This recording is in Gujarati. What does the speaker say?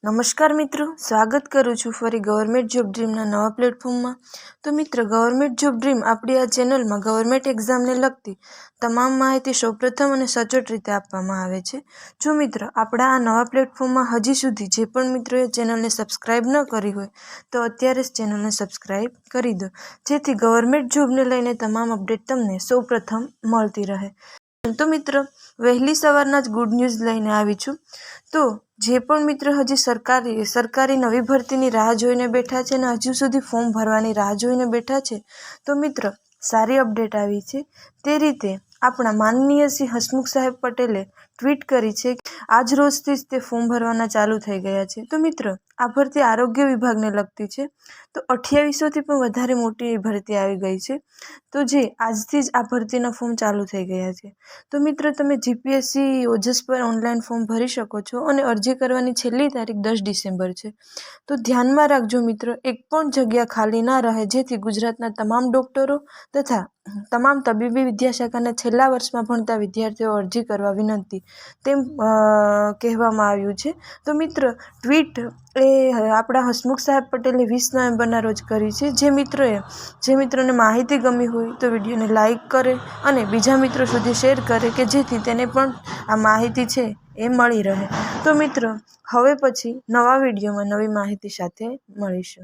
નમસ્કાર મિત્રો, સ્વાગત કરું છું ફરી ગવર્મેન્ટ જોબ ડ્રીમના નવા પ્લેટફોર્મમાં. તો મિત્રો, ગવર્મેન્ટ જોબ ડ્રીમ આપણી આ ચેનલમાં ગવર્મેન્ટ એક્ઝામને લગતી તમામ માહિતી સૌપ્રથમ અને સચોટ રીતે આપવામાં આવે છે. જો મિત્રો આપણા આ નવા પ્લેટફોર્મમાં હજી સુધી જે પણ મિત્રોએ ચેનલને સબસ્ક્રાઇબ ન કરી હોય તો અત્યારે જ ચેનલને સબસ્ક્રાઇબ કરી દો, જેથી ગવર્મેન્ટ જોબને લઈને તમામ અપડેટ તમને સૌપ્રથમ મળતી રહે. તો મિત્રો, વહેલી સવારના જ ગુડ ન્યૂઝ લઈને આવી છું. તો જે પણ મિત્રો હજી સરકારી નવી ભરતીની રાહ જોઈને બેઠા છે અને હજુ સુધી ફોર્મ ભરવાની રાહ જોઈને બેઠા છે, તો મિત્રો સારી અપડેટ આવી છે. તે રીતે આપણા માનનીય શ્રી હસમુખ સાહેબ પટેલે ટ્વીટ કરી છે કે આજ રોજથી જ તે ફોર્મ ભરવાના ચાલુ થઈ ગયા છે. તો મિત્રો, આ ભરતી આરોગ્ય વિભાગને લગતી છે. તો 2800થી પણ વધારે મોટી ભરતી આવી ગઈ છે. તો જે આજથી જ આ ભરતીના ફોર્મ ચાલુ થઈ ગયા છે. તો મિત્રો, તમે જીપીએસસી ઓજસ પર ઓનલાઈન ફોર્મ ભરી શકો છો અને અરજી કરવાની છેલ્લી તારીખ 10 ડિસેમ્બર છે. તો ધ્યાનમાં રાખજો મિત્રો, એક પણ જગ્યા ખાલી ના રહે, જેથી ગુજરાતના તમામ ડોક્ટરો તથા તમામ તબીબી વિદ્યાશાખાના છેલ્લા વર્ષમાં ભણતા વિદ્યાર્થીઓ અરજી કરવા વિનંતી તેમ કહેવામાં આવ્યું છે. તો મિત્રો, ટ્વીટ એ આપણા હસમુખ સાહેબ પટેલે 20 નવેમ્બરના રોજ કરી છે. જે મિત્રોને માહિતી ગમી હોય તો વિડીયોને લાઇક કરે અને બીજા મિત્રો સુધી શેર કરે કે જેથી તેને પણ આ માહિતી છે એ મળી રહે. તો મિત્રો, હવે પછી નવા વિડીયોમાં નવી માહિતી સાથે મળીશું.